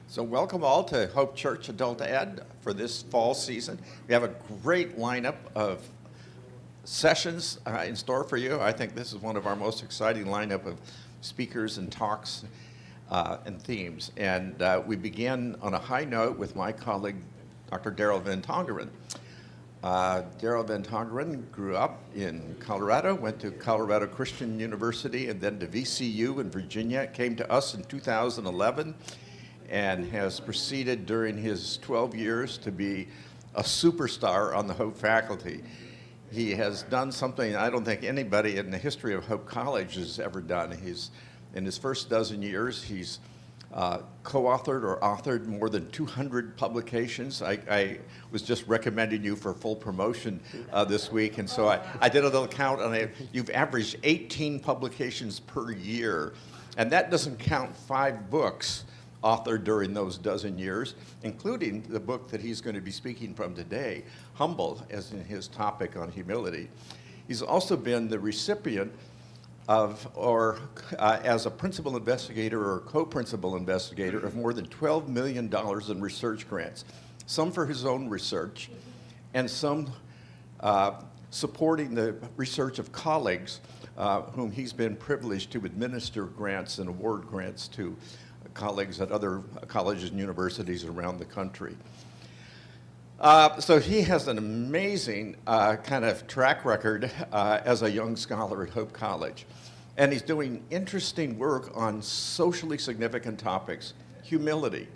So welcome all to Hope Church Adult Ed for this fall season. We have a great lineup of sessions in store for you. I think this is one of our most exciting lineup of speakers and talks and themes. And we begin on a high note with my colleague, Dr. Daryl Van Tongeren. Daryl Van Tongeren grew up in Colorado, went to Colorado Christian University and then to VCU in Virginia, came to us in 2011 and has proceeded during his 12 years to be a superstar on the Hope faculty. He has done something I don't think anybody in the history of Hope College has ever done. In his first dozen years, he's co-authored or authored more than 200 publications. I was just recommending you for full promotion this week, and so I did a little count, and you've averaged 18 publications per year, and that doesn't count 5 books authored during those dozen years, including the book that he's going to be speaking from today, Humble, as in his topic on humility. He's also been the recipient of, as a principal investigator or co-principal investigator of more than $12 million in research grants, some for his own research and some supporting the research of colleagues whom he's been privileged to administer grants and award grants to colleagues at other colleges and universities around the country. So he has an amazing kind of track record as a young scholar at Hope College. And he's doing interesting work on socially significant topics, humility.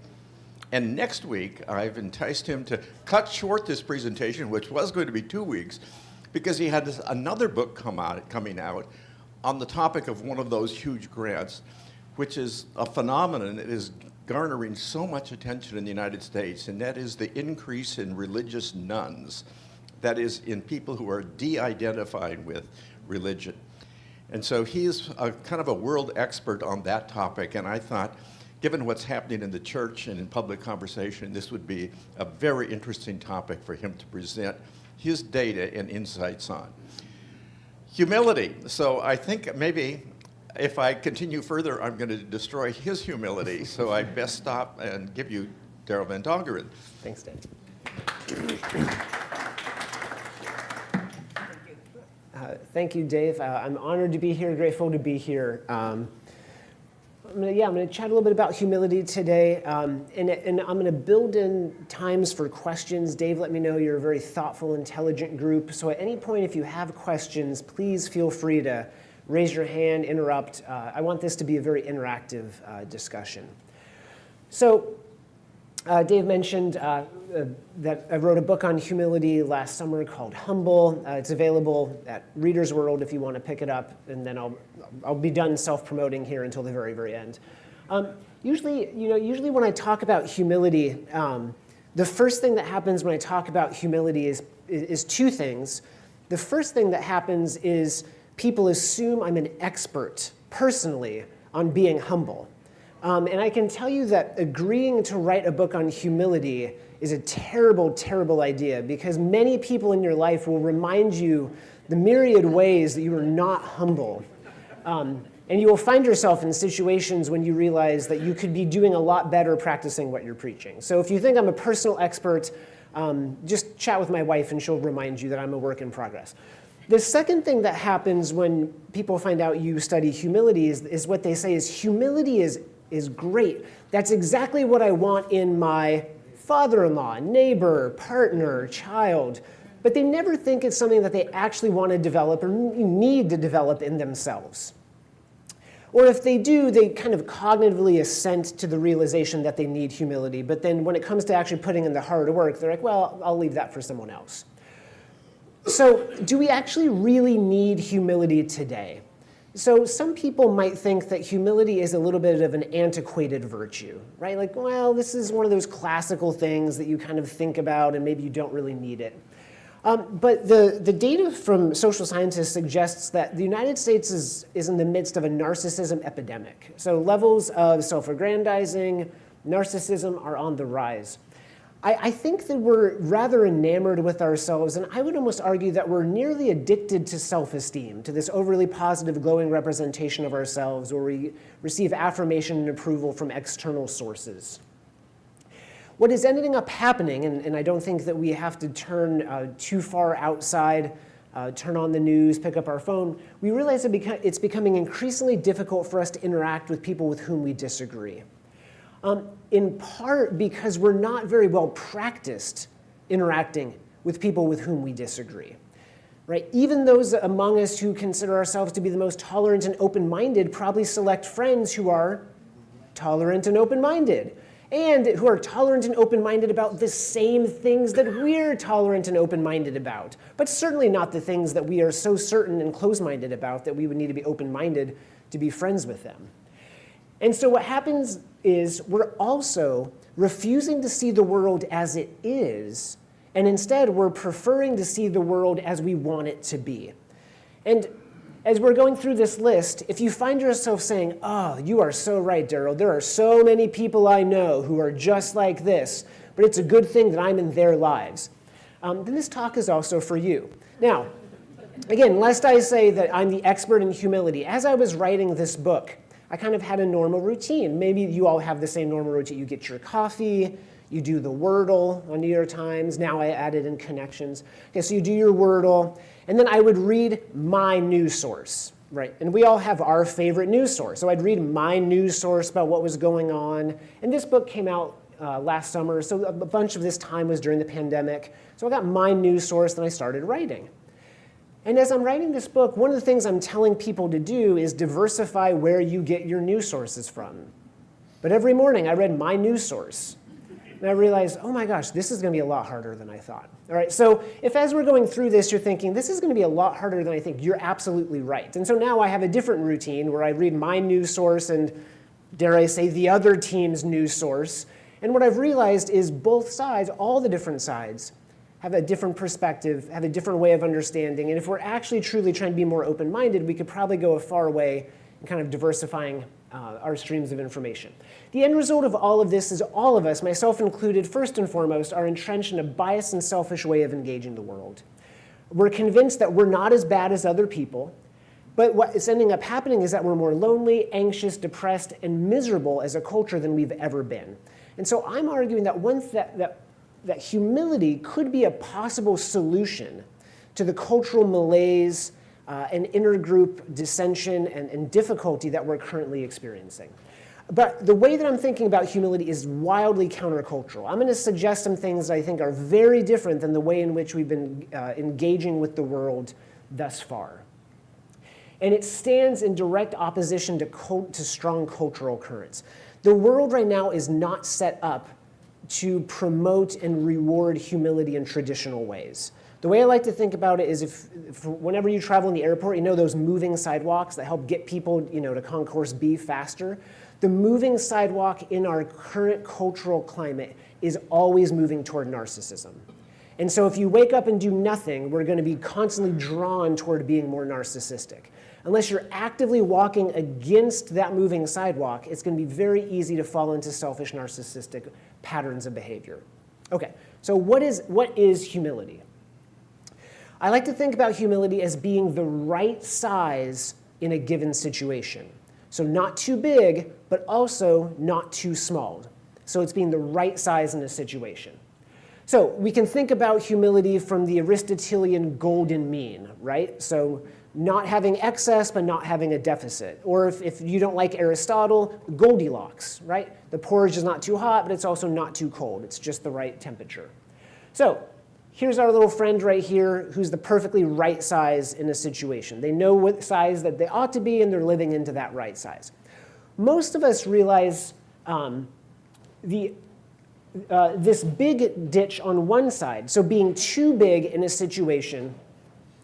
And next week, I've enticed him to cut short this presentation, which was going to be 2 weeks, because he had another book coming out on the topic of one of those huge grants, which is a phenomenon that is garnering so much attention in the United States, and that is the increase in religious nuns, that is, in people who are de-identified with religion. And so he is kind of a world expert on that topic, and I thought, given what's happening in the church and in public conversation, this would be a very interesting topic for him to present his data and insights on. Humility. So I think maybe if I continue further, I'm going to destroy his humility, so I best stop and give you Daryl Van Tongeren. Thanks, Dan. Thank you, Dave. I'm honored to be here, grateful to be here. I'm going to chat a little bit about humility today, and I'm going to build in times for questions. Dave let me know you're a very thoughtful, intelligent group, so at any point if you have questions, please feel free to raise your hand, interrupt. I want this to be a very interactive discussion. So Dave mentioned that I wrote a book on humility last summer called Humble. It's available at Reader's World if you want to pick it up, and then I'll be done self-promoting here until the very, very end. Usually when I talk about humility, the first thing that happens when I talk about humility is 2 things. The first thing that happens is people assume I'm an expert, personally, on being humble. And I can tell you that agreeing to write a book on humility is a terrible, terrible idea, because many people in your life will remind you the myriad ways that you are not humble. And you will find yourself in situations when you realize that you could be doing a lot better practicing what you're preaching. So if you think I'm a personal expert, just chat with my wife and she'll remind you that I'm a work in progress. The second thing that happens when people find out you study humility is what they say is humility is great. That's exactly what I want in my father-in-law, neighbor, partner, child. But they never think it's something that they actually want to develop or need to develop in themselves. Or if they do, they kind of cognitively assent to the realization that they need humility. But then when it comes to actually putting in the hard work, they're like, well, I'll leave that for someone else. So do we actually really need humility today? So some people might think that humility is a little bit of an antiquated virtue, right? Like, well, this is one of those classical things that you kind of think about and maybe you don't really need it. But the data from social scientists suggests that the United States is in the midst of a narcissism epidemic. So levels of self-aggrandizing, narcissism are on the rise. I think that we're rather enamored with ourselves, and I would almost argue that we're nearly addicted to self-esteem, to this overly positive, glowing representation of ourselves where we receive affirmation and approval from external sources. what is ending up happening, and I don't think that we have to turn too far outside, turn on the news, pick up our phone, we realize that it's becoming increasingly difficult for us to interact with people with whom we disagree. In part because we're not very well practiced interacting with people with whom we disagree. Right? Even those among us who consider ourselves to be the most tolerant and open-minded probably select friends who are tolerant and open-minded, and who are tolerant and open-minded about the same things that we're tolerant and open-minded about, but certainly not the things that we are so certain and close-minded about that we would need to be open-minded to be friends with them. And so what happens is we're also refusing to see the world as it is, and instead we're preferring to see the world as we want it to be. And as we're going through this list, if you find yourself saying, oh, you are so right, Daryl, there are so many people I know who are just like this, but it's a good thing that I'm in their lives, then this talk is also for you. Now, again, lest I say that I'm the expert in humility, as I was writing this book, I kind of had a normal routine. Maybe you all have the same normal routine. You get your coffee, you do the Wordle on New York Times. Now I added in connections. Okay, so you do your Wordle, and then I would read my news source, right? And we all have our favorite news source. So I'd read my news source about what was going on. And this book came out last summer, so a bunch of this time was during the pandemic. So I got my news source, and I started writing. And as I'm writing this book, one of the things I'm telling people to do is diversify where you get your news sources from. But every morning I read my news source. And I realized, oh my gosh, this is going to be a lot harder than I thought. All right, so if as we're going through this, you're thinking, this is going to be a lot harder than I think, you're absolutely right. And so now I have a different routine where I read my news source and, dare I say, the other team's news source. And what I've realized is both sides, all the different sides, have a different perspective, have a different way of understanding. And if we're actually truly trying to be more open-minded, we could probably go a far way in kind of diversifying our streams of information. The end result of all of this is all of us, myself included, first and foremost, are entrenched in a biased and selfish way of engaging the world. We're convinced that we're not as bad as other people, but what is ending up happening is that we're more lonely, anxious, depressed, and miserable as a culture than we've ever been. And so I'm arguing that that humility could be a possible solution to the cultural malaise and intergroup dissension and difficulty that we're currently experiencing. But the way that I'm thinking about humility is wildly countercultural. I'm going to suggest some things that I think are very different than the way in which we've been engaging with the world thus far. And it stands in direct opposition to strong cultural currents. The world right now is not set up to promote and reward humility in traditional ways. The way I like to think about it is if whenever you travel in the airport, you know those moving sidewalks that help get people, to Concourse B faster? The moving sidewalk in our current cultural climate is always moving toward narcissism. And so if you wake up and do nothing, we're going to be constantly drawn toward being more narcissistic. Unless you're actively walking against that moving sidewalk, it's going to be very easy to fall into selfish, narcissistic patterns of behavior. Okay, so what is humility? I like to think about humility as being the right size in a given situation. So not too big, but also not too small. So it's being the right size in a situation. So we can think about humility from the Aristotelian golden mean, right? So not having excess, but not having a deficit. Or if you don't like Aristotle, Goldilocks, right? The porridge is not too hot, but it's also not too cold. It's just the right temperature. So here's our little friend right here who's the perfectly right size in a situation. They know what size that they ought to be, and they're living into that right size. Most of us realize this big ditch on one side, so being too big in a situation,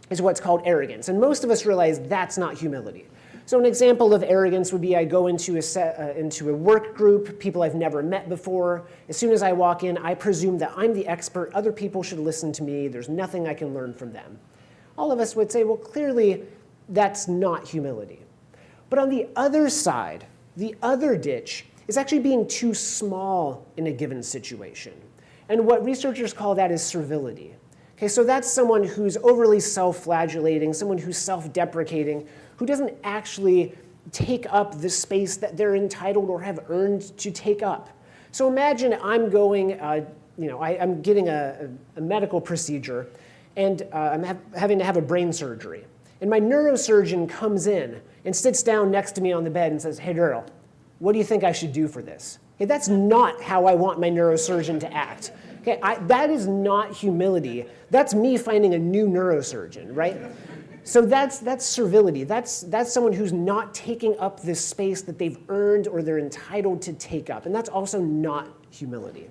is what's called arrogance. And most of us realize that's not humility. So an example of arrogance would be I go into a work group, people I've never met before. As soon as I walk in, I presume that I'm the expert. Other people should listen to me. There's nothing I can learn from them. All of us would say, well, clearly, that's not humility. But on the other side, the other ditch is actually being too small in a given situation. And what researchers call that is servility. Okay, so that's someone who's overly self-flagellating, someone who's self-deprecating, who doesn't actually take up the space that they're entitled or have earned to take up. So imagine I'm going, I'm getting a medical procedure, and I'm having to have a brain surgery. And my neurosurgeon comes in and sits down next to me on the bed and says, "Hey, Daryl, what do you think I should do for this?" Okay, that's not how I want my neurosurgeon to act. Okay, that is not humility. That's me finding a new neurosurgeon, right? So that's servility. That's someone who's not taking up this space that they've earned or they're entitled to take up. And that's also not humility.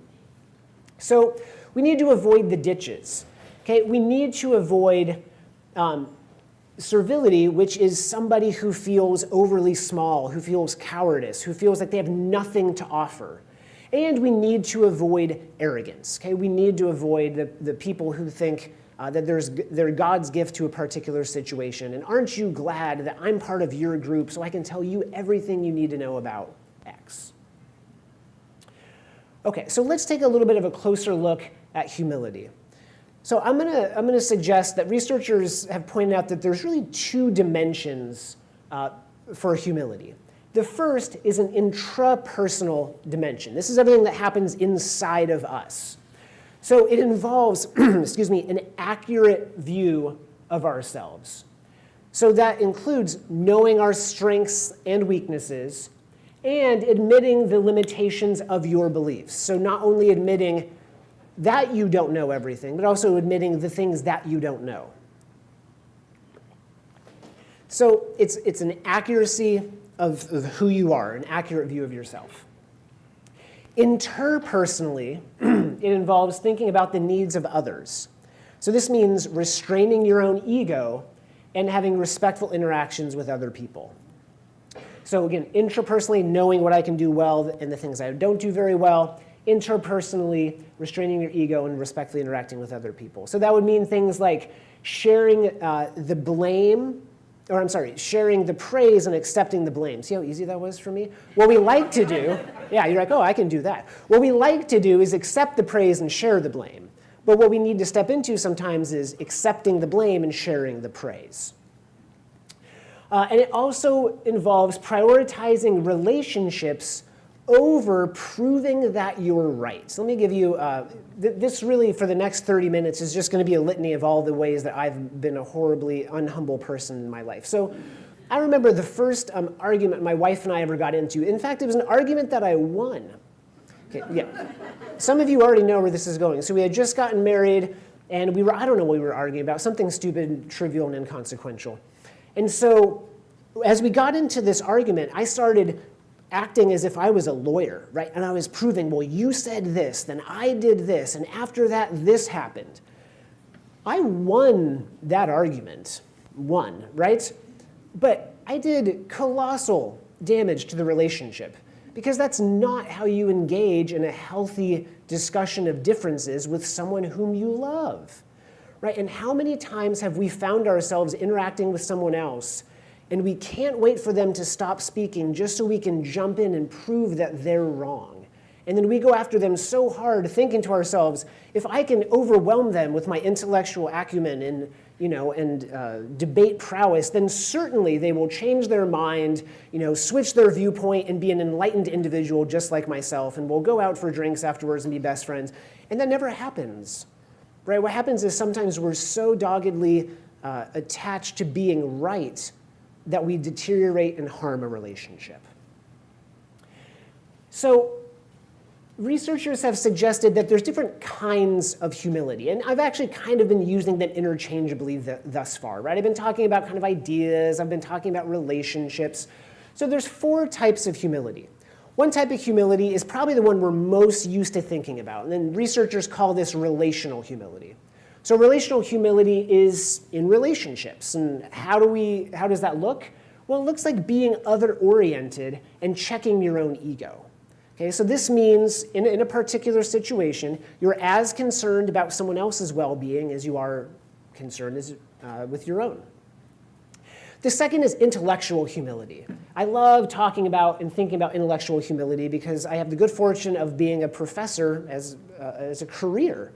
So we need to avoid the ditches. Okay, we need to avoid servility, which is somebody who feels overly small, who feels cowardice, who feels like they have nothing to offer. And we need to avoid arrogance. Okay, we need to avoid the people who think that they're God's gift to a particular situation. And aren't you glad that I'm part of your group so I can tell you everything you need to know about X? Okay, so let's take a little bit of a closer look at humility. So I'm gonna suggest that researchers have pointed out that there's really two dimensions for humility. The first is an intrapersonal dimension. This is everything that happens inside of us. So it involves, an accurate view of ourselves. So that includes knowing our strengths and weaknesses and admitting the limitations of your beliefs. So not only admitting that you don't know everything, but also admitting the things that you don't know. So it's an accuracy of who you are, an accurate view of yourself. Interpersonally, it involves thinking about the needs of others. So this means restraining your own ego and having respectful interactions with other people. So again, intrapersonally, knowing what I can do well and the things I don't do very well. Interpersonally, restraining your ego and respectfully interacting with other people. So that would mean things like sharing sharing the praise and accepting the blame. See how easy that was for me? What we like to do, yeah, you're like, oh, I can do that. What we like to do is accept the praise and share the blame. But what we need to step into sometimes is accepting the blame and sharing the praise. And it also involves prioritizing relationships over proving that you're right. So let me give you, this really for the next 30 minutes is just going to be a litany of all the ways that I've been a horribly unhumble person in my life. So I remember the first argument my wife and I ever got into. In fact, it was an argument that I won. Okay, yeah. Some of you already know where this is going. So we had just gotten married, and I don't know what we were arguing about, something stupid, trivial, and inconsequential. And so as we got into this argument, I started acting as if I was a lawyer, right? And I was proving, well, you said this, then I did this, and after that, this happened. I won that argument, right? But I did colossal damage to the relationship because that's not how you engage in a healthy discussion of differences with someone whom you love, right? And how many times have we found ourselves interacting with someone else and we can't wait for them to stop speaking just so we can jump in and prove that they're wrong. And then we go after them so hard, thinking to ourselves, if I can overwhelm them with my intellectual acumen and debate prowess, then certainly they will change their mind, switch their viewpoint and be an enlightened individual just like myself, and we'll go out for drinks afterwards and be best friends. And that never happens, right? What happens is sometimes we're so doggedly attached to being right that we deteriorate and harm a relationship. So researchers have suggested that there's different kinds of humility, and I've actually kind of been using them interchangeably thus far, right? I've been talking about kind of ideas, I've been talking about relationships. So there's 4 types of humility. One type of humility is probably the one we're most used to thinking about, and then researchers call this relational humility. So relational humility is in relationships. And how does that look? Well, it looks like being other-oriented and checking your own ego. Okay, so this means in a particular situation, you're as concerned about someone else's well-being as you are concerned with your own. The second is intellectual humility. I love talking about and thinking about intellectual humility because I have the good fortune of being a professor as a career.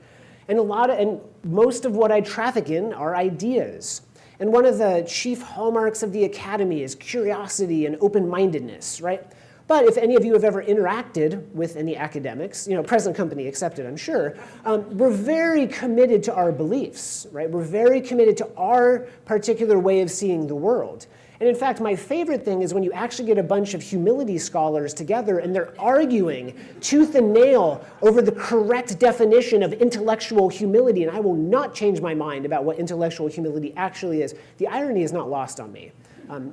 And most of what I traffic in are ideas. And one of the chief hallmarks of the academy is curiosity and open-mindedness, right? But if any of you have ever interacted with any academics, present company accepted, I'm sure, we're very committed to our beliefs, right? We're very committed to our particular way of seeing the world. And in fact, my favorite thing is when you actually get a bunch of humility scholars together and they're arguing tooth and nail over the correct definition of intellectual humility, and I will not change my mind about what intellectual humility actually is. The irony is not lost on me,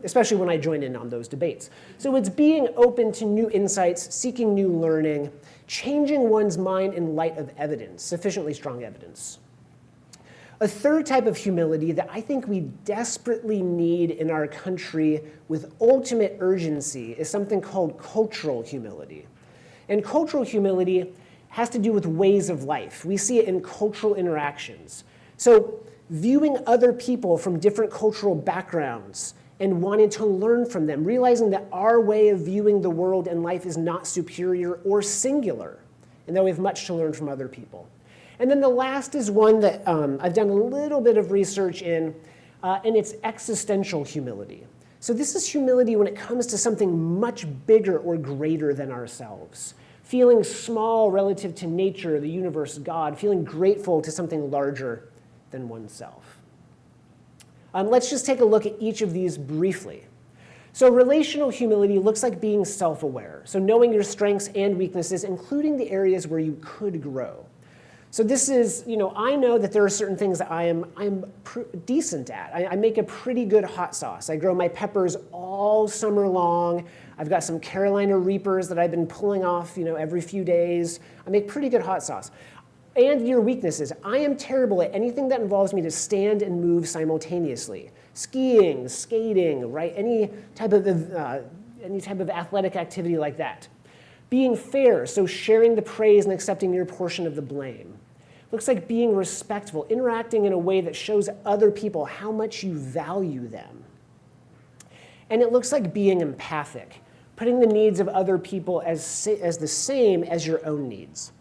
especially when I join in on those debates. So it's being open to new insights, seeking new learning, changing one's mind in light of evidence, sufficiently strong evidence. A third type of humility that I think we desperately need in our country with ultimate urgency is something called cultural humility. And cultural humility has to do with ways of life. We see it in cultural interactions. So viewing other people from different cultural backgrounds and wanting to learn from them, realizing that our way of viewing the world and life is not superior or singular, and that we have much to learn from other people. And then the last is one that I've done a little bit of research in, and it's existential humility. So this is humility when it comes to something much bigger or greater than ourselves. Feeling small relative to nature, the universe, God, feeling grateful to something larger than oneself. Let's just take a look at each of these briefly. So relational humility looks like being self-aware, so knowing your strengths and weaknesses, including the areas where you could grow. So this is, I know that there are certain things that I'm decent at. I make a pretty good hot sauce. I grow my peppers all summer long. I've got some Carolina Reapers that I've been pulling off, every few days. I make pretty good hot sauce. And your weaknesses. I am terrible at anything that involves me to stand and move simultaneously. Skiing, skating, right? Any type of athletic activity like that. Being fair, so sharing the praise and accepting your portion of the blame. Looks like being respectful, interacting in a way that shows other people how much you value them. And it looks like being empathic, putting the needs of other people as the same as your own needs.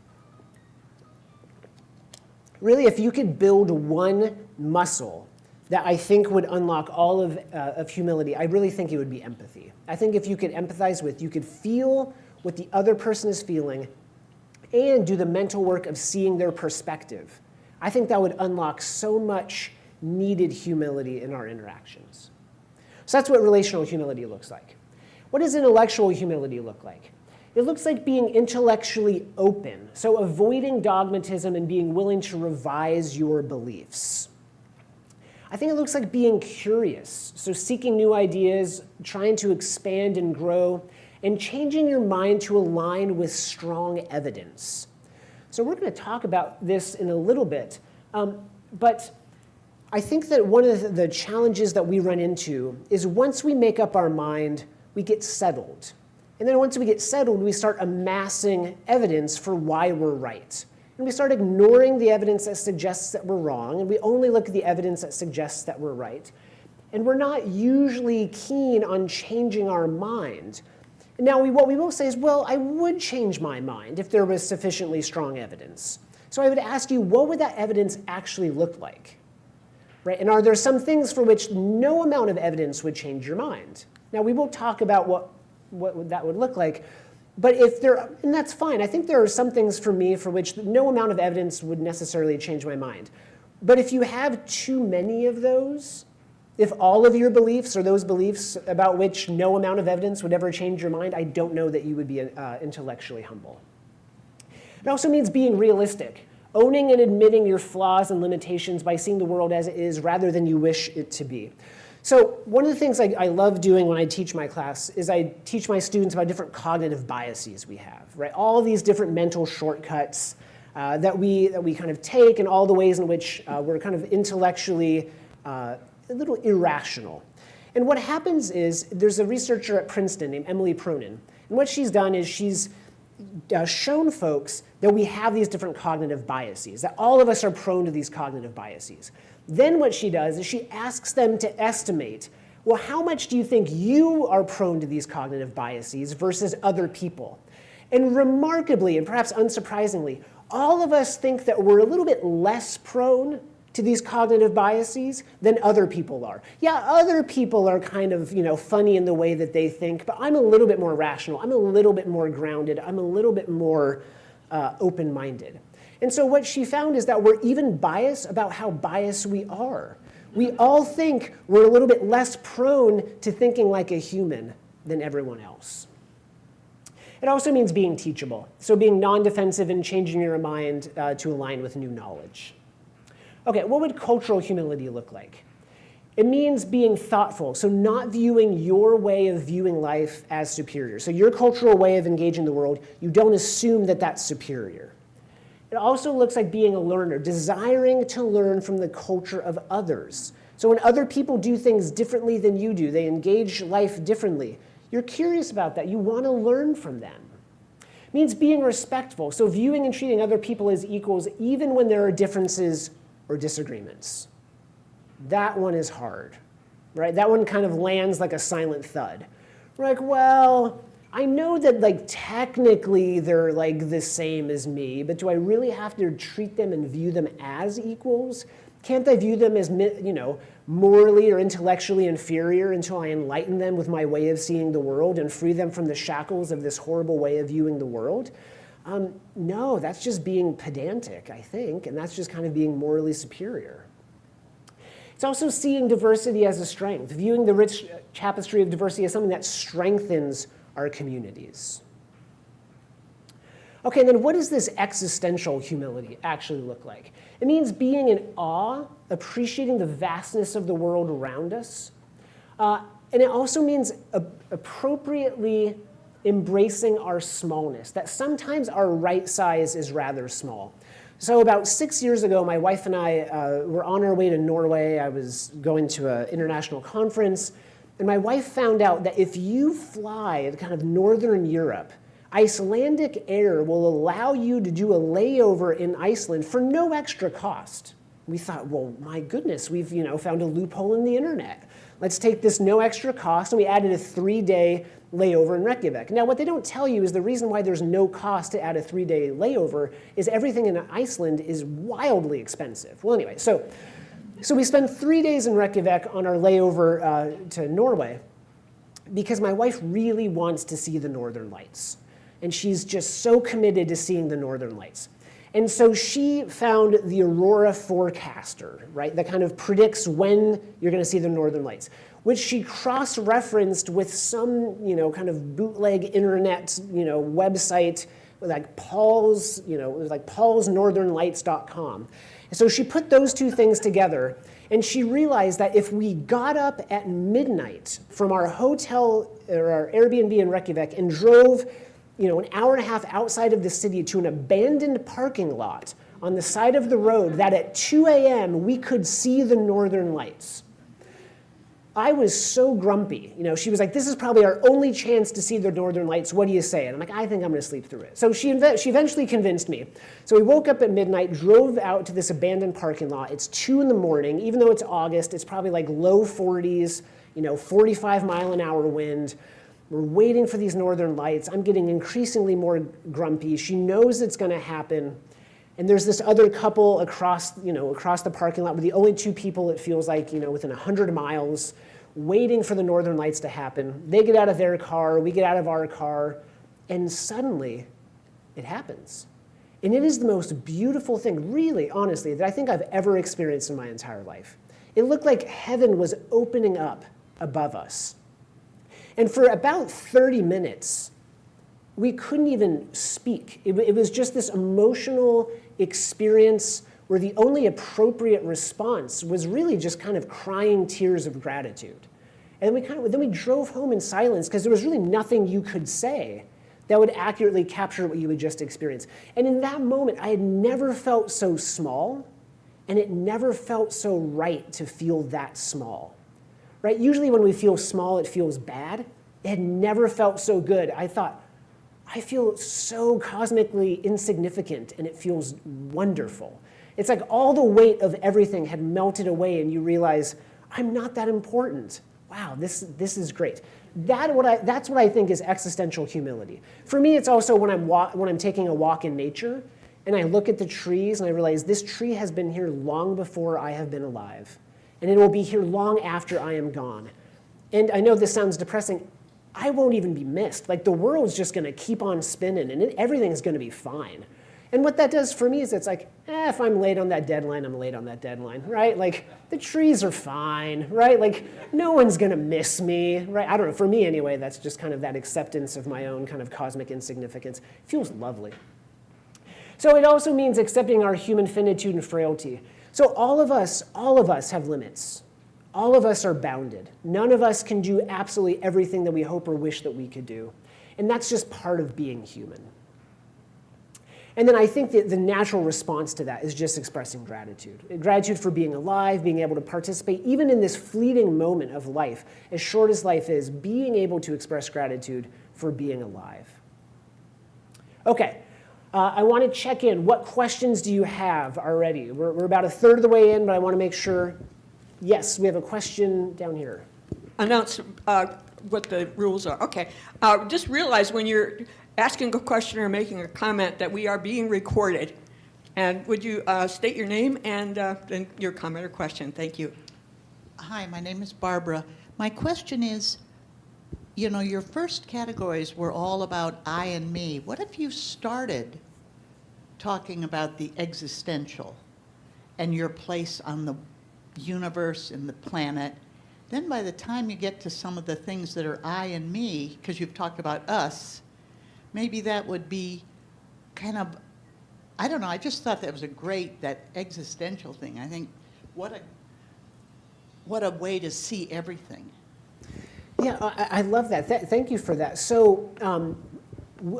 Really, if you could build one muscle that I think would unlock all of humility, I really think it would be empathy. I think if you could empathize with, you could feel what the other person is feeling and do the mental work of seeing their perspective. I think that would unlock so much needed humility in our interactions. So that's what relational humility looks like. What does intellectual humility look like? It looks like being intellectually open, so avoiding dogmatism and being willing to revise your beliefs. I think it looks like being curious, so seeking new ideas, trying to expand and grow, and changing your mind to align with strong evidence. So we're going to talk about this in a little bit, but I think that one of the challenges that we run into is once we make up our mind, we get settled. And then once we get settled, we start amassing evidence for why we're right. And we start ignoring the evidence that suggests that we're wrong, and we only look at the evidence that suggests that we're right. And we're not usually keen on changing our mind. Now, what we will say is, well, I would change my mind if there was sufficiently strong evidence. So I would ask you, what would that evidence actually look like? Right? And are there some things for which no amount of evidence would change your mind? Now, we will talk about what that would look like. But and that's fine. I think there are some things for me for which no amount of evidence would necessarily change my mind. But if you have too many of those, if all of your beliefs are those beliefs about which no amount of evidence would ever change your mind, I don't know that you would be intellectually humble. It also means being realistic, owning and admitting your flaws and limitations by seeing the world as it is rather than you wish it to be. So one of the things I love doing when I teach my class is I teach my students about different cognitive biases we have, right? All these different mental shortcuts that we kind of take and all the ways in which we're kind of intellectually a little irrational. And what happens is there's a researcher at Princeton named Emily Pronin. And what she's done is she's shown folks that we have these different cognitive biases, that all of us are prone to these cognitive biases. Then what she does is she asks them to estimate, well, how much do you think you are prone to these cognitive biases versus other people? And remarkably, and perhaps unsurprisingly, all of us think that we're a little bit less prone to these cognitive biases than other people are. Yeah, other people are kind of, funny in the way that they think, but I'm a little bit more rational. I'm a little bit more grounded. I'm a little bit more open-minded. And so what she found is that we're even biased about how biased we are. We all think we're a little bit less prone to thinking like a human than everyone else. It also means being teachable, so being non-defensive and changing your mind to align with new knowledge. Okay, what would cultural humility look like? It means being thoughtful, so not viewing your way of viewing life as superior. So your cultural way of engaging the world, you don't assume that that's superior. It also looks like being a learner, desiring to learn from the culture of others. So when other people do things differently than you do, they engage life differently, you're curious about that. You want to learn from them. It means being respectful, so viewing and treating other people as equals even when there are differences or disagreements. That one is hard, right? That one kind of lands like a silent thud. We're like, well, I know that technically they're the same as me, but do I really have to treat them and view them as equals? Can't I view them as morally or intellectually inferior until I enlighten them with my way of seeing the world and free them from the shackles of this horrible way of viewing the world? No, that's just being pedantic, I think, and that's just kind of being morally superior. It's also seeing diversity as a strength, viewing the rich tapestry of diversity as something that strengthens our communities. Okay, then what does this existential humility actually look like? It means being in awe, appreciating the vastness of the world around us. And it also means appropriately embracing our smallness, that sometimes our right size is rather small. So about 6 years ago, my wife and I were on our way to Norway. I was going to an international conference. And my wife found out that if you fly to kind of northern Europe, Icelandic Air will allow you to do a layover in Iceland for no extra cost. We thought, well, my goodness, we've found a loophole in the internet. Let's take this no extra cost, and we added a 3-day layover in Reykjavik. Now, what they don't tell you is the reason why there's no cost to add a 3-day layover is everything in Iceland is wildly expensive. Well, anyway, so we spent 3 days in Reykjavik on our layover to Norway because my wife really wants to see the Northern Lights. And she's just so committed to seeing the Northern Lights. And so she found the Aurora Forecaster, right, that kind of predicts when you're going to see the Northern Lights, which she cross-referenced with some, kind of bootleg internet, website like Paul's, paulsnorthernlights.com. So she put those two things together, and she realized that if we got up at midnight from our hotel or our Airbnb in Reykjavik and drove an hour and a half outside of the city to an abandoned parking lot on the side of the road, that at 2 a.m. we could see the Northern Lights. I was so grumpy. She was like, this is probably our only chance to see the Northern Lights. What do you say? And I'm like, I think I'm going to sleep through it. So she eventually convinced me. So we woke up at midnight, drove out to this abandoned parking lot. It's 2 in the morning. Even though it's August, it's probably low 40s, 45-mile-an-hour wind. We're waiting for these Northern Lights. I'm getting increasingly more grumpy. She knows it's going to happen. And there's this other couple across the parking lot. We're the only 2 people, it feels like, within 100 miles, waiting for the Northern Lights to happen. They get out of their car, we get out of our car, and suddenly it happens. And it is the most beautiful thing, really, honestly, that I think I've ever experienced in my entire life. It looked like heaven was opening up above us. And for about 30 minutes, we couldn't even speak. It was just this emotional experience where the only appropriate response was really just kind of crying tears of gratitude. And then we drove home in silence because there was really nothing you could say that would accurately capture what you had just experienced. And in that moment, I had never felt so small, and it never felt so right to feel that small. Right? Usually when we feel small, it feels bad. It had never felt so good. I thought, I feel so cosmically insignificant, and it feels wonderful. It's like all the weight of everything had melted away, and you realize, I'm not that important. Wow, this is great. That's what I think is existential humility. For me, it's also when I'm taking a walk in nature, and I look at the trees and I realize this tree has been here long before I have been alive, and it will be here long after I am gone. And I know this sounds depressing. I won't even be missed. Like, the world's just going to keep on spinning, and everything's going to be fine. And what that does for me is it's like, if I'm late on that deadline, I'm late on that deadline, right? Like, the trees are fine, right? Like, no one's going to miss me, right? I don't know. For me, anyway, that's just kind of that acceptance of my own kind of cosmic insignificance. It feels lovely. So it also means accepting our human finitude and frailty. So all of us have limits. All of us are bounded. None of us can do absolutely everything that we hope or wish that we could do. And that's just part of being human. And then I think that the natural response to that is just expressing gratitude. Gratitude for being alive, being able to participate, even in this fleeting moment of life, as short as life is, being able to express gratitude for being alive. Okay, I want to check in. What questions do you have already? We're about a third of the way in, but I want to make sure. Yes, we have a question down here. Announce what the rules are. Okay. Just realize when you're asking a question or making a comment that we are being recorded. And would you state your name and then your comment or question? Thank you. Hi, my name is Barbara. My question is, you know, your first categories were all about I and me. What if you started talking about the existential and your place on the universe and the planet? Then by the time you get to some of the things that are I and me, because you've talked about us, maybe that would be kind of, I don't know, I just thought that was that existential thing. I think, what a way to see everything. Yeah, I love that. Thank you for that. So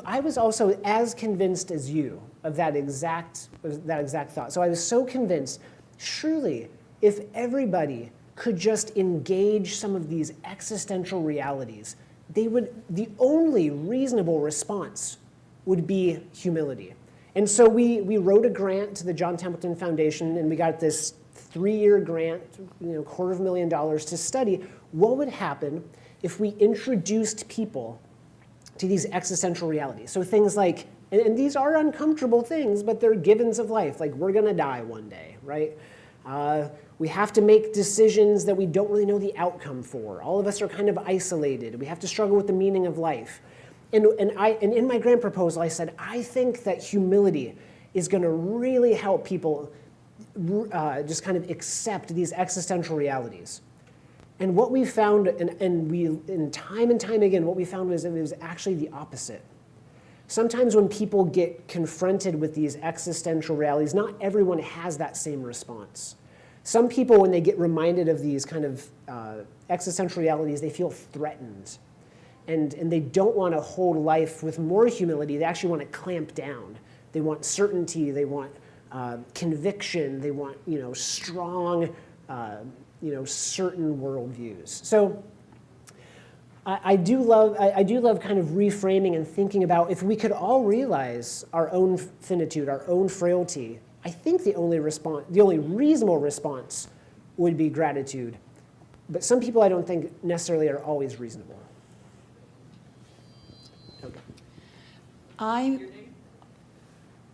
I was also as convinced as you of that exact thought. So I was so convinced, surely, if everybody could just engage some of these existential realities, the only reasonable response would be humility. And so we wrote a grant to the John Templeton Foundation, and we got this 3-year grant, $250,000 to study what would happen if we introduced people to these existential realities. So things like, and these are uncomfortable things, but they're givens of life. Like, we're going to die one day, right? We have to make decisions that we don't really know the outcome for. All of us are kind of isolated. We have to struggle with the meaning of life. And in my grant proposal, I said, I think that humility is going to really help people just kind of accept these existential realities. And what we found, and time again, what we found was it was actually the opposite. Sometimes when people get confronted with these existential realities, not everyone has that same response. Some people, when they get reminded of these kind of existential realities, they feel threatened. And they don't want to hold life with more humility. They actually want to clamp down. They want certainty. They want conviction. They want strong, certain worldviews. So I do love kind of reframing and thinking about if we could all realize our own finitude, our own frailty. I think the only reasonable response would be gratitude. But some people I don't think necessarily are always reasonable. Okay.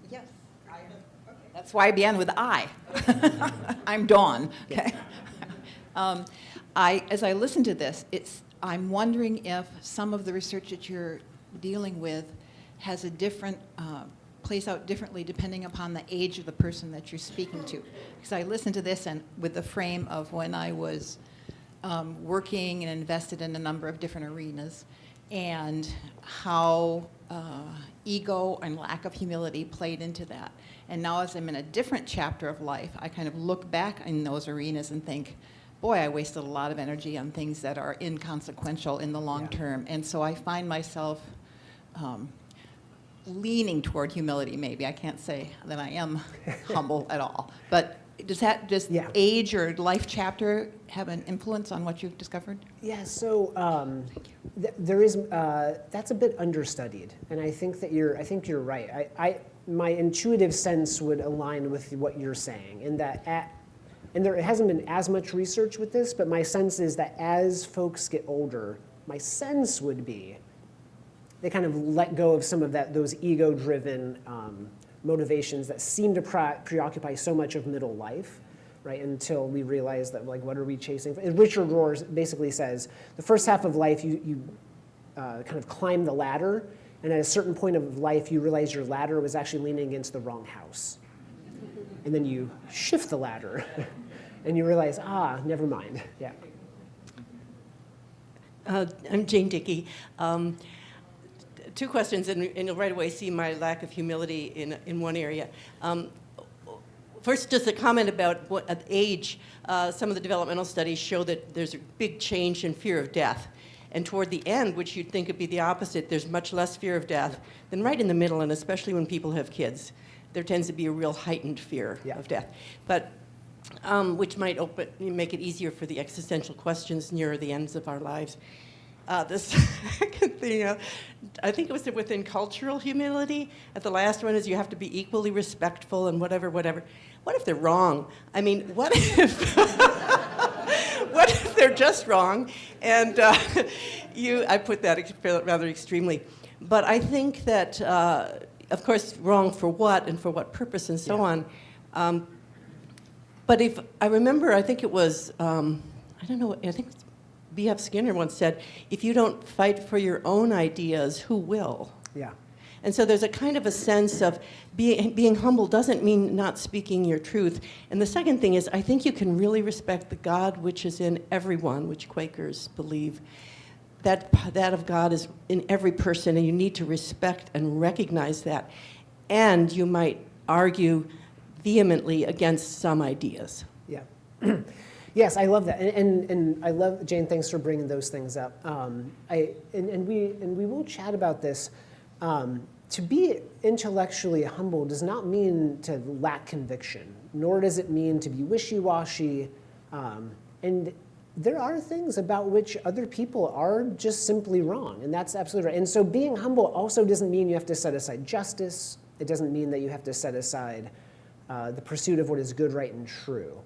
Yes. That's why I began with I. I'm Dawn. Okay. As I listen to this, I'm wondering if some of the research that you're dealing with has a different, plays out differently depending upon the age of the person that you're speaking to. Because I listen to this and with the frame of when I was working and invested in a number of different arenas, and how ego and lack of humility played into that. And now as I'm in a different chapter of life, I kind of look back in those arenas and think, boy, I wasted a lot of energy on things that are inconsequential in the long term. And so I find myself leaning toward humility, maybe. I can't say that I am humble at all. But does age or life chapter have an influence on what you've discovered? Yeah, so there is, that's a bit understudied. And I think you're right. My intuitive sense would align with what you're saying, in that and there hasn't been as much research with this, but my sense is that as folks get older, my sense would be they kind of let go of some of those ego-driven motivations that seem to preoccupy so much of middle life, right? Until we realize that, like, what are we chasing? And Richard Rohr basically says the first half of life you kind of climb the ladder, and at a certain point of life you realize your ladder was actually leaning against the wrong house. And then you shift the ladder, and you realize, never mind. Yeah. I'm Jane Dickey. Two questions, and you'll right away see my lack of humility in one area. First, just a comment about what, at age. Some of the developmental studies show that there's a big change in fear of death. And toward the end, which you'd think would be the opposite, there's much less fear of death than right in the middle, and especially when people have kids. There tends to be a real heightened fear of death. But which might make it easier for the existential questions nearer the ends of our lives. The second thing, I think it was within cultural humility. At the last one is you have to be equally respectful and whatever. What if they're wrong? I mean, what if what if they're just wrong? And I put that rather extremely. But I think that, of course, wrong for what and for what purpose and so on. But if I remember, I think it was, I don't know, I think B.F. Skinner once said, if you don't fight for your own ideas, who will? Yeah. And so there's a kind of a sense of being humble doesn't mean not speaking your truth. And the second thing is, I think you can really respect the God which is in everyone, which Quakers believe. That of God is in every person, and you need to respect and recognize that. And you might argue vehemently against some ideas. Yeah. Yes, I love that, and I love, Jane. Thanks for bringing those things up. We will chat about this. To be intellectually humble does not mean to lack conviction, nor does it mean to be wishy-washy. And there are things about which other people are just simply wrong, and that's absolutely right. And so being humble also doesn't mean you have to set aside justice. It doesn't mean that you have to set aside the pursuit of what is good, right, and true.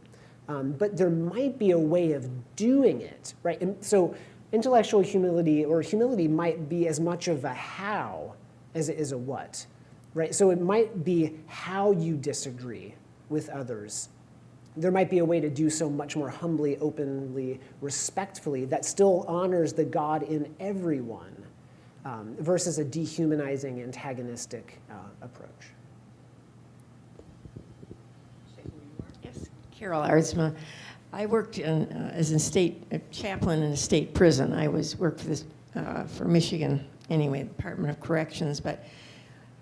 But there might be a way of doing it, right? And so intellectual humility or humility might be as much of a how as it is a what, right? So it might be how you disagree with others. There might be a way to do so much more humbly, openly, respectfully that still honors the God in everyone versus a dehumanizing, antagonistic approach. Carol Ardsma. I worked as a state chaplain in a state prison. I worked for Michigan, anyway, Department of Corrections. But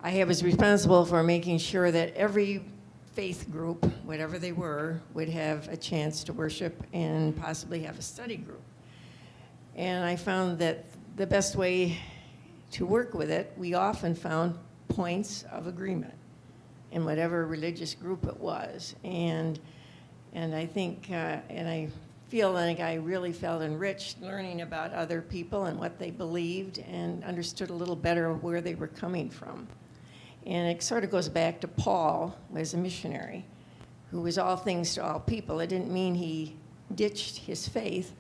I was responsible for making sure that every faith group, whatever they were, would have a chance to worship and possibly have a study group. And I found that the best way to work with it, we often found points of agreement in whatever religious group it was. And I think, and I feel like I really felt enriched learning about other people and what they believed and understood a little better where they were coming from. And it sort of goes back to Paul as a missionary, who was all things to all people. It didn't mean he ditched his faith.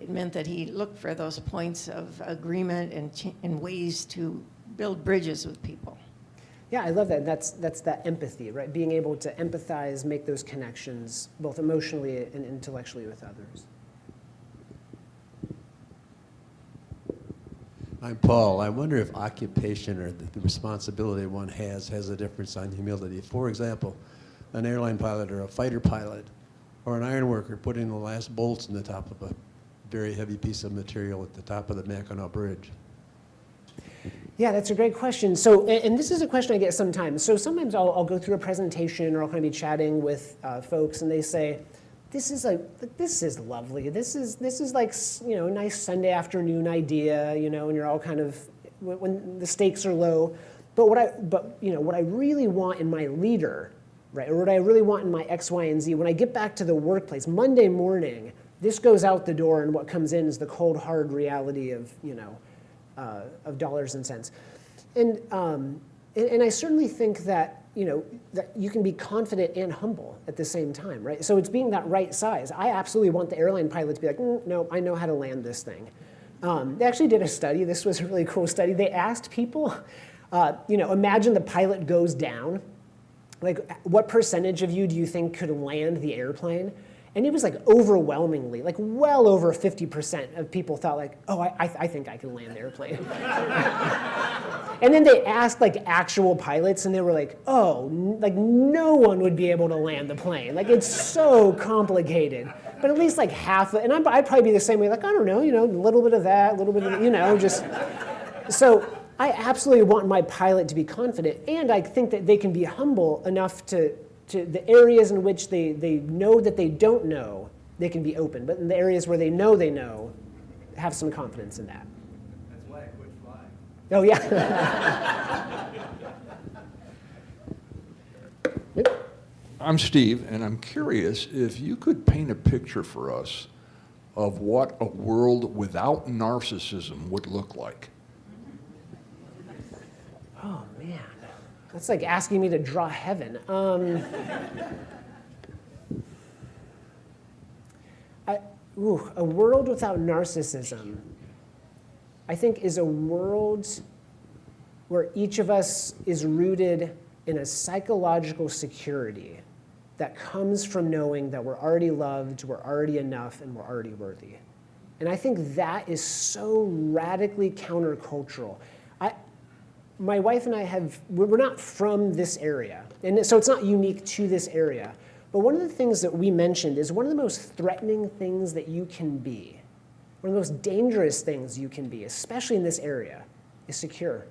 It meant that he looked for those points of agreement and ways to build bridges with people. Yeah, I love that. That's that empathy, right? Being able to empathize, make those connections, both emotionally and intellectually with others. I'm Paul. I wonder if occupation or the responsibility one has a difference on humility. For example, an airline pilot or a fighter pilot or an iron worker putting the last bolts in the top of a very heavy piece of material at the top of the Mackinac Bridge. Yeah, that's a great question. So, and this is a question I get sometimes. So sometimes I'll go through a presentation or I'll kind of be chatting with folks, and they say, "This is lovely. This is like, you know, a nice Sunday afternoon idea, you know, and you're all kind of when the stakes are low. But what I really want in my leader, right, or what I really want in my X, Y, and Z, when I get back to the workplace Monday morning, this goes out the door, and what comes in is the cold, hard reality of, you know, of dollars and cents. And I certainly think that, you know, that you can be confident and humble at the same time, right? So it's being that right size. I absolutely want the airline pilot to be like, no, I know how to land this thing. They actually did a study. This was a really cool study. They asked people, you know, imagine the pilot goes down, like, what percentage of you do you think could land the airplane? And it was like overwhelmingly, like well over 50% of people thought like, oh, I think I can land the airplane. And then they asked like actual pilots and they were like, oh, like no one would be able to land the plane. Like it's so complicated. But at least like half, and I'd probably be the same way, like, I don't know, a little bit of that, a little bit of, just. So I absolutely want my pilot to be confident, and I think that they can be humble enough to the areas in which they know that they don't know, they can be open. But in the areas where they know, have some confidence in that. That's why I quit flying. Oh, yeah. I'm Steve, and I'm curious if you could paint a picture for us of what a world without narcissism would look like. Oh, man. That's like asking me to draw heaven. A world without narcissism, I think, is a world where each of us is rooted in a psychological security that comes from knowing that we're already loved, we're already enough, and we're already worthy. And I think that is so radically countercultural. My wife and I we're not from this area, and so it's not unique to this area. But one of the things that we mentioned is one of the most threatening things that you can be, one of the most dangerous things you can be, especially in this area, is secure.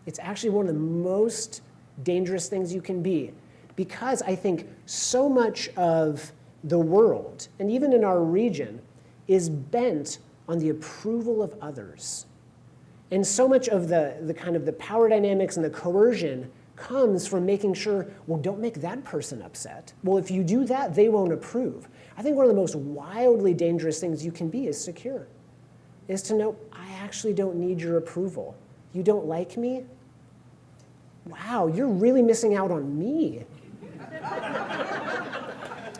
It's actually one of the most dangerous things you can be, because I think so much of the world, and even in our region, is bent on the approval of others. And so much of the kind of the power dynamics and the coercion comes from making sure, well, don't make that person upset. Well, if you do that, they won't approve. I think one of the most wildly dangerous things you can be is secure, is to know, I actually don't need your approval. You don't like me? Wow, you're really missing out on me.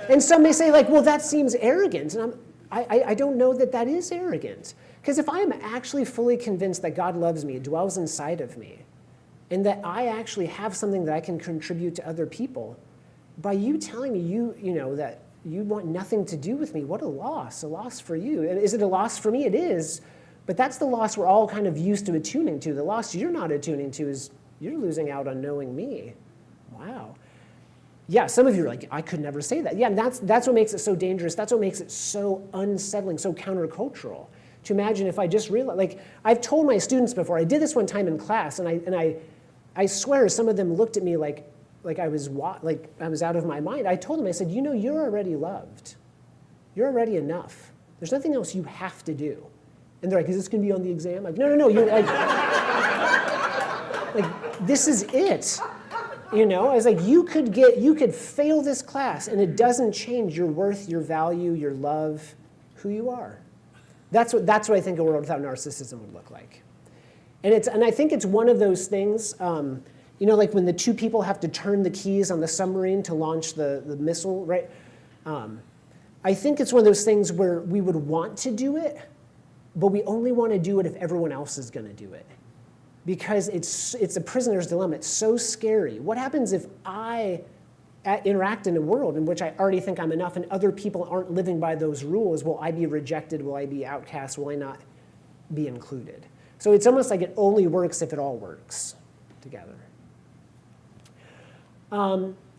And some may say, like, well, that seems arrogant. And I don't know that that is arrogant. Because if I am actually fully convinced that God loves me, dwells inside of me, and that I actually have something that I can contribute to other people, by you telling me that you want nothing to do with me, what a loss for you. And is it a loss for me? It is. But that's the loss we're all kind of used to attuning to. The loss you're not attuning to is you're losing out on knowing me. Wow. Yeah, some of you are like, I could never say that. Yeah, and that's what makes it so dangerous. That's what makes it so unsettling, so countercultural. To imagine if I just realized, like, I've told my students before, I did this one time in class, and I swear some of them looked at me like I was out of my mind. I told them, I said, you're already loved. You're already enough. There's nothing else you have to do. And they're like, is this going to be on the exam? Like, no, you're like, like, this is it. I was like, you could fail this class, and it doesn't change your worth, your value, your love, who you are. That's what I think a world without narcissism would look like. And I think it's one of those things, like when the two people have to turn the keys on the submarine to launch the missile, right? I think it's one of those things where we would want to do it, but we only want to do it if everyone else is going to do it. Because it's a prisoner's dilemma. It's so scary. What happens if I interact in a world in which I already think I'm enough and other people aren't living by those rules? Will I be rejected? Will I be outcast? Will I not be included? So it's almost like it only works if it all works together.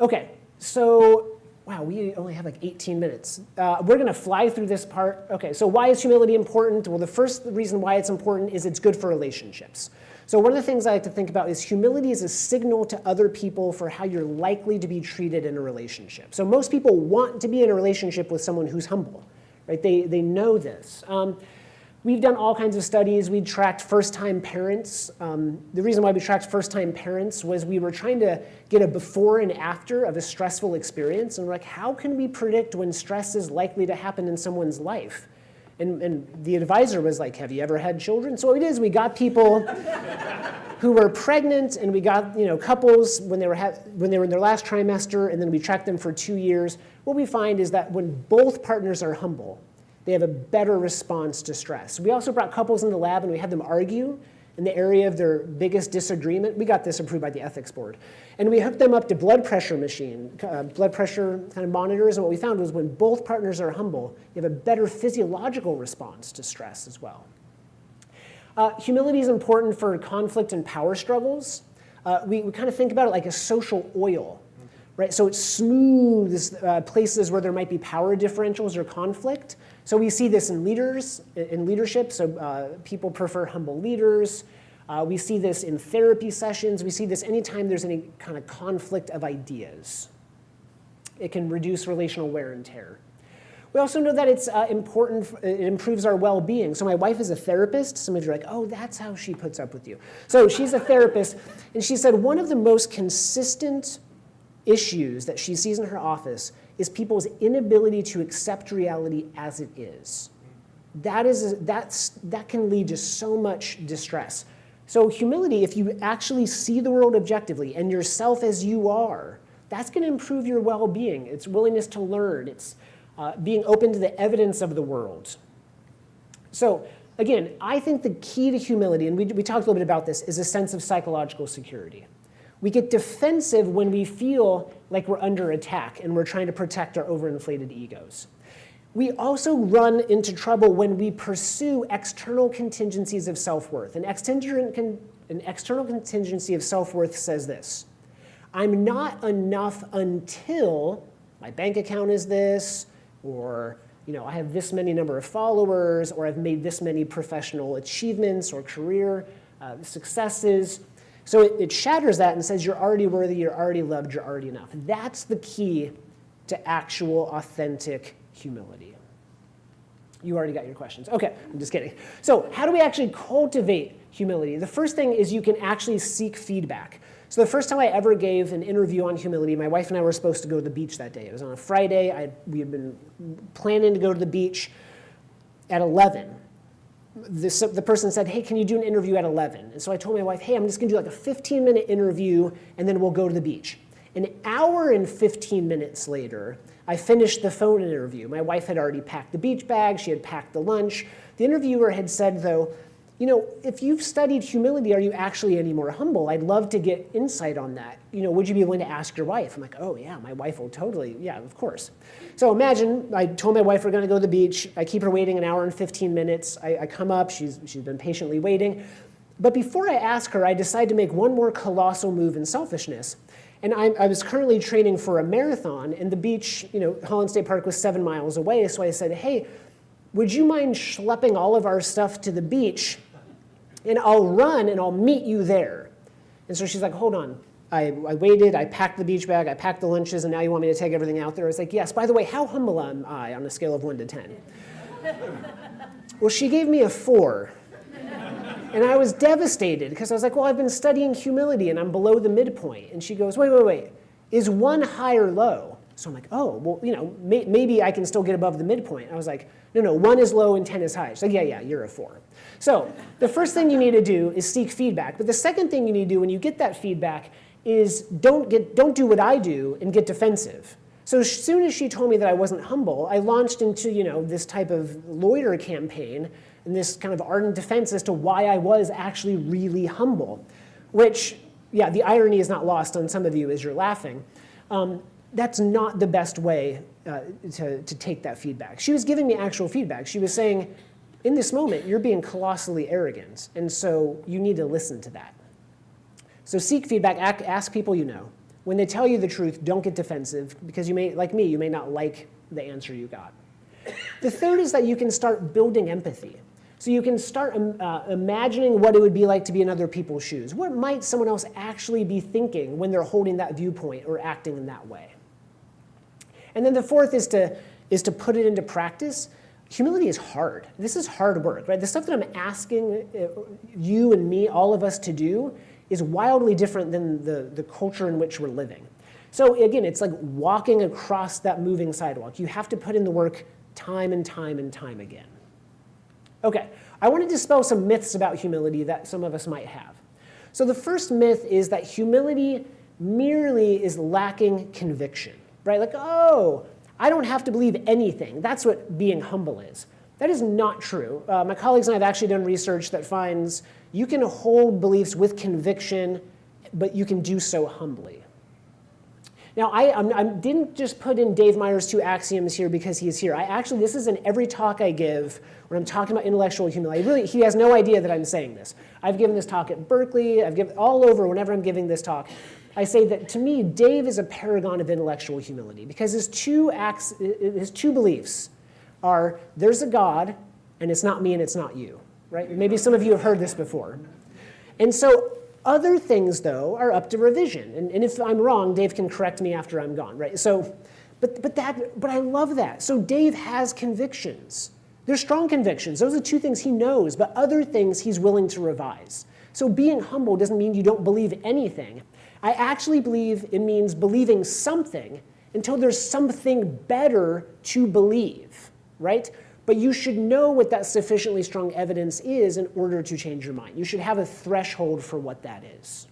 Okay, so, wow, we only have like 18 minutes. We're going to fly through this part. Okay, so why is humility important? Well, the first reason why it's important is it's good for relationships. So one of the things I like to think about is humility is a signal to other people for how you're likely to be treated in a relationship. So most people want to be in a relationship with someone who's humble, right? They know this. We've done all kinds of studies. We tracked first-time parents. The reason why we tracked first-time parents was we were trying to get a before and after of a stressful experience. And we're like, how can we predict when stress is likely to happen in someone's life? And the advisor was like, have you ever had children? So what we did is we got people who were pregnant, and we got couples when they were in their last trimester, and then we tracked them for 2 years. What we find is that when both partners are humble, they have a better response to stress. We also brought couples in the lab, and we had them argue, in the area of their biggest disagreement. We got this approved by the ethics board. And we hooked them up to blood pressure blood pressure kind of monitors. And what we found was when both partners are humble, you have a better physiological response to stress as well. Humility is important for conflict and power struggles. We kind of think about it like a social oil, right? So it smooths places where there might be power differentials or conflict. So we see this in leadership. So people prefer humble leaders. We see this in therapy sessions. We see this anytime there's any kind of conflict of ideas. It can reduce relational wear and tear. We also know that it's important, it improves our well-being. So my wife is a therapist. Some of you are like, oh, that's how she puts up with you. So she's a therapist, and she said one of the most consistent issues that she sees in her office is people's inability to accept reality as it is. That can lead to so much distress. So humility, if you actually see the world objectively and yourself as you are, that's going to improve your well-being. It's willingness to learn. It's being open to the evidence of the world. So again, I think the key to humility, and we talked a little bit about this, is a sense of psychological security. We get defensive when we feel like we're under attack and we're trying to protect our overinflated egos. We also run into trouble when we pursue external contingencies of self-worth. An external contingency of self-worth says this: I'm not enough until my bank account is this, or I have this many number of followers, or I've made this many professional achievements or career successes. So it shatters that and says you're already worthy, you're already loved, you're already enough. That's the key to actual, authentic humility. You already got your questions. Okay, I'm just kidding. So how do we actually cultivate humility? The first thing is you can actually seek feedback. So the first time I ever gave an interview on humility, my wife and I were supposed to go to the beach that day. It was on a Friday. We had been planning to go to the beach at 11. The person said, hey, can you do an interview at 11? And so I told my wife, hey, I'm just going to do like a 15-minute interview, and then we'll go to the beach. An hour and 15 minutes later, I finished the phone interview. My wife had already packed the beach bag. She had packed the lunch. The interviewer had said, though, if you've studied humility, are you actually any more humble? I'd love to get insight on that. Would you be willing to ask your wife? I'm like, oh, yeah, my wife will totally, yeah, of course. So imagine I told my wife we're going to go to the beach. I keep her waiting an hour and 15 minutes. I come up. She's been patiently waiting. But before I ask her, I decide to make one more colossal move in selfishness. And I was currently training for a marathon, and the beach, Holland State Park was 7 miles away. So I said, hey, would you mind schlepping all of our stuff to the beach? And I'll run and I'll meet you there. And so she's like, hold on. I waited, I packed the beach bag, I packed the lunches, and now you want me to take everything out there? I was like, yes. By the way, how humble am I on a scale of 1 to 10? Well, she gave me a 4. And I was devastated because I was like, well, I've been studying humility and I'm below the midpoint. And she goes, wait. Is 1 high or low? So I'm like, oh, well, maybe I can still get above the midpoint. I was like, no, 1 is low and 10 is high. She's like, yeah, you're a 4. So the first thing you need to do is seek feedback. But the second thing you need to do when you get that feedback is don't do what I do and get defensive. So as soon as she told me that I wasn't humble, I launched into this type of lawyer campaign and this kind of ardent defense as to why I was actually really humble, which, yeah, the irony is not lost on some of you as you're laughing. That's not the best way to take that feedback. She was giving me actual feedback. She was saying, in this moment, you're being colossally arrogant, and so you need to listen to that. So seek feedback, ask people you know. When they tell you the truth, don't get defensive, because you may, like me, you may not like the answer you got. The third is that you can start building empathy. So you can start imagining what it would be like to be in other people's shoes. What might someone else actually be thinking when they're holding that viewpoint or acting in that way? And then the fourth is to put it into practice. Humility is hard. This is hard work, right? The stuff that I'm asking you and me, all of us, to do is wildly different than the culture in which we're living. So again, it's like walking across that moving sidewalk. You have to put in the work time and time and time again. Okay, I want to dispel some myths about humility that some of us might have. So the first myth is that humility merely is lacking conviction, right? Like, oh, I don't have to believe anything. That's what being humble is. That is not true. My colleagues and I have actually done research that finds You can hold beliefs with conviction, but you can do so humbly. Now, I didn't just put in Dave Meyer's 2 axioms here because he's here. This is in every talk I give when I'm talking about intellectual humility. He has no idea that I'm saying this. I've given this talk at Berkeley. I've given all over whenever I'm giving this talk. I say that to me, Dave is a paragon of intellectual humility because his two beliefs are there's a God and it's not me and it's not you, right? Maybe some of you have heard this before. And so other things, though, are up to revision. And if I'm wrong, Dave can correct me after I'm gone, right? So, but I love that. So Dave has convictions. They're strong convictions. Those are 2 things he knows, but other things he's willing to revise. So being humble doesn't mean you don't believe anything. I actually believe it means believing something until there's something better to believe, right? But you should know what that sufficiently strong evidence is in order to change your mind. You should have a threshold for what that is.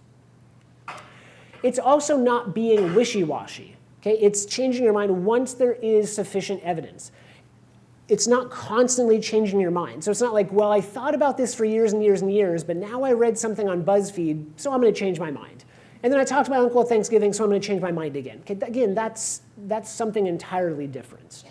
It's also not being wishy-washy. Okay? It's changing your mind once there is sufficient evidence. It's not constantly changing your mind. So it's not like, well, I thought about this for years and years and years, but now I read something on BuzzFeed, so I'm going to change my mind. And then I talked to my uncle at Thanksgiving, so I'm going to change my mind again. Okay? Again, that's something entirely different.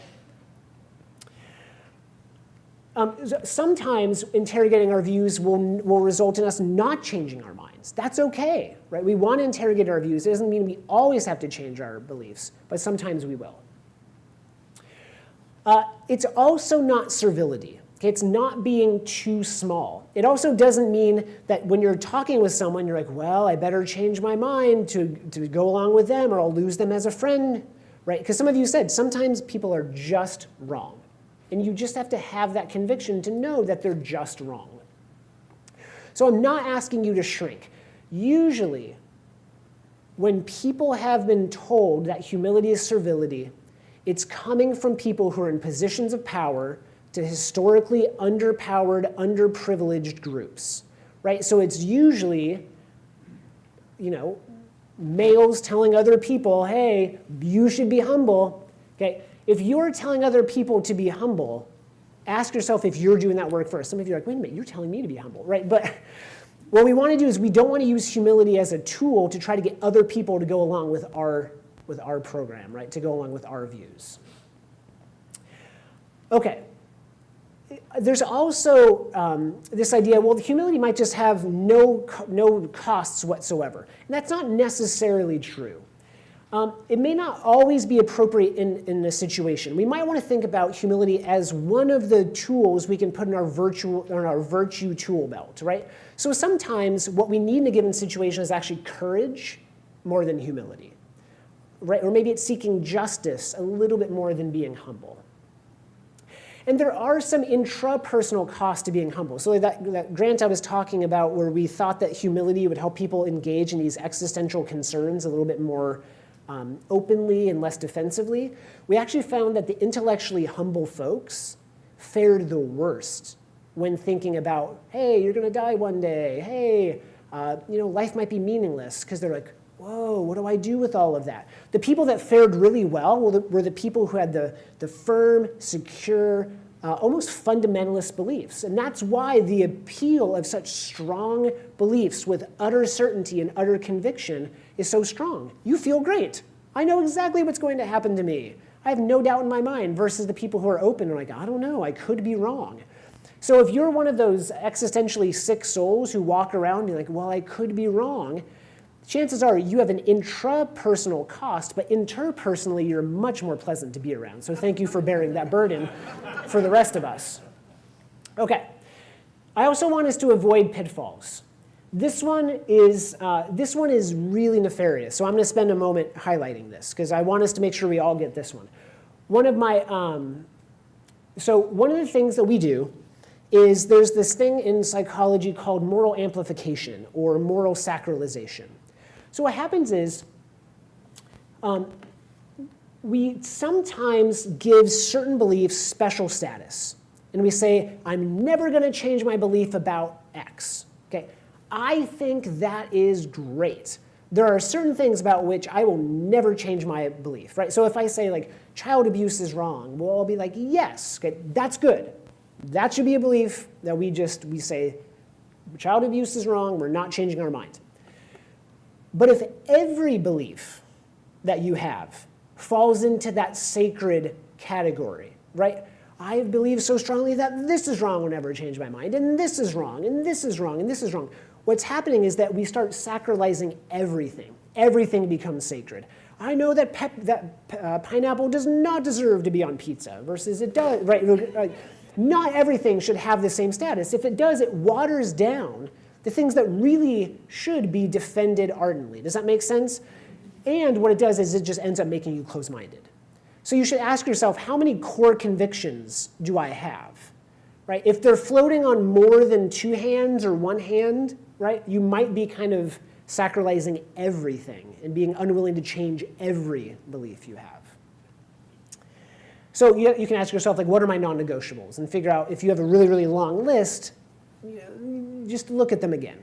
Sometimes interrogating our views will result in us not changing our minds. That's okay, right? We want to interrogate our views. It doesn't mean we always have to change our beliefs, but sometimes we will. It's also not servility. Okay? It's not being too small. It also doesn't mean that when you're talking with someone, you're like, well, I better change my mind to go along with them or I'll lose them as a friend, right? Because some of you said sometimes people are just wrong. And you just have to have that conviction to know that they're just wrong. So I'm not asking you to shrink. Usually, when people have been told that humility is servility, it's coming from people who are in positions of power to historically underpowered, underprivileged groups, right? So it's usually, males telling other people, hey, you should be humble, okay? If you're telling other people to be humble, ask yourself if you're doing that work first. Some of you are like, wait a minute, you're telling me to be humble, right? But what we want to do is we don't want to use humility as a tool to try to get other people to go along with our program, right? To go along with our views. Okay. There's also this idea, well, humility might just have no costs whatsoever. And that's not necessarily true. It may not always be appropriate in a situation. We might want to think about humility as one of the tools we can put in our virtue tool belt, right? So sometimes what we need in a given situation is actually courage more than humility, right? Or maybe it's seeking justice a little bit more than being humble. And there are some intrapersonal costs to being humble. So that grant I was talking about where we thought that humility would help people engage in these existential concerns a little bit more openly and less defensively, we actually found that the intellectually humble folks fared the worst when thinking about, hey, you're going to die one day. Hey, life might be meaningless, because they're like, whoa, what do I do with all of that? The people that fared really well were the people who had the firm, secure, almost fundamentalist beliefs. And that's why the appeal of such strong beliefs with utter certainty and utter conviction is so strong. You feel great. I know exactly what's going to happen to me. I have no doubt in my mind, versus the people who are open and are like, I don't know, I could be wrong. So if you're one of those existentially sick souls who walk around and be like, well, I could be wrong, chances are you have an intrapersonal cost, but interpersonally you're much more pleasant to be around. So thank you for bearing that burden for the rest of us. Okay. I also want us to avoid pitfalls. This one is really nefarious, so I'm going to spend a moment highlighting this, because I want us to make sure we all get this one. One of the things that we do is there's this thing in psychology called moral amplification or moral sacralization. So what happens is we sometimes give certain beliefs special status. And we say, I'm never going to change my belief about X. Okay? I think that is great. There are certain things about which I will never change my belief, right? So if I say, like, child abuse is wrong, well, I'll be like, yes, okay, that's good. That should be a belief that we say, Child abuse is wrong. We're not changing our mind. But if every belief that you have falls into that sacred category, right? I believe so strongly that this is wrong, will never change my mind, and this is wrong, and this is wrong, and this is wrong. What's happening is that we start sacralizing everything. Everything becomes sacred. I know that pineapple does not deserve to be on pizza versus it does, right? Not everything should have the same status. If it does, it waters down the things that really should be defended ardently. Does that make sense? And what it does is it just ends up making you close-minded. So you should ask yourself, how many core convictions do I have? Right? If they're floating on more than two hands or one hand, right, you might be kind of sacralizing everything and being unwilling to change every belief you have. So you can ask yourself, like, what are my non-negotiables? And figure out, if you have a really, really long list, just look at them again.